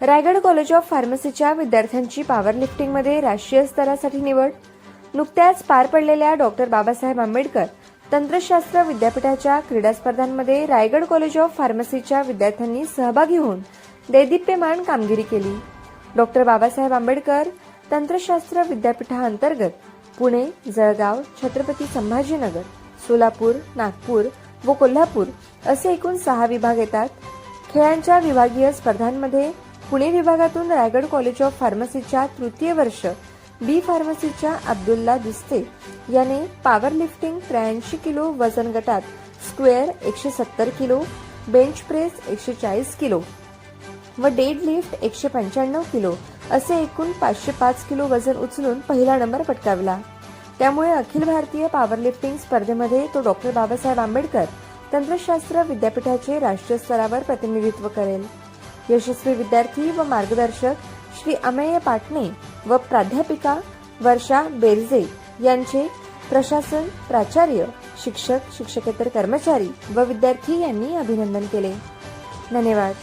Raigad college of फार्मसीच्या विद्यार्थ्यांची power लिफ्टिंगमध्ये राष्ट्रीय स्तरासाठी निवड. नुकत्याच पार पडलेल्या डॉक्टर बाबासाहेब आंबेडकर तंत्रशास्त्र विद्यापीठाच्या क्रीडा स्पर्धांमध्ये रायगड कॉलेज ऑफ फार्मसीच्या विद्यार्थ्यांनी सहभागी होऊन दैदिप्यमान कामगिरी केली. डॉक्टर बाबासाहेब आंबेडकर तंत्रशास्त्र विद्यापीठाअंतर्गत पुणे, जळगाव, छत्रपती संभाजीनगर, सोलापूर, नागपूर व कोल्हापूर असे एकूण 6 विभाग येतात. खेळांच्या विभागीय स्पर्धांमध्ये पुणे विभागातून रायगड कॉलेज ऑफ फार्मसीच्या तृतीय वर्ष बी फार्मसीच्या अब्दुल्ला दुस्ते याने पॉवर लिफ्टिंग 83 किलो वजन गटात square 170 kilo, bench press 140 kilo व डेड लिफ्ट 195 किलो असे एकूण 505 किलो वजन उचलून पहिला नंबर पटकावला. त्यामुळे अखिल भारतीय पॉवर लिफ्टिंग स्पर्धेमध्ये तो डॉक्टर बाबासाहेब आंबेडकर तंत्रशास्त्र विद्यापीठाचे राष्ट्रीय स्तरावर प्रतिनिधित्व करेल. यशस्वी विद्यार्थी व मार्गदर्शक श्री अमेय पाटणे व प्राध्यापिका वर्षा बेरजे यांचे प्रशासन, प्राचार्य, शिक्षक, शिक्षकेतर कर्मचारी व विद्यार्थी यांनी अभिनंदन केले. धन्यवाद.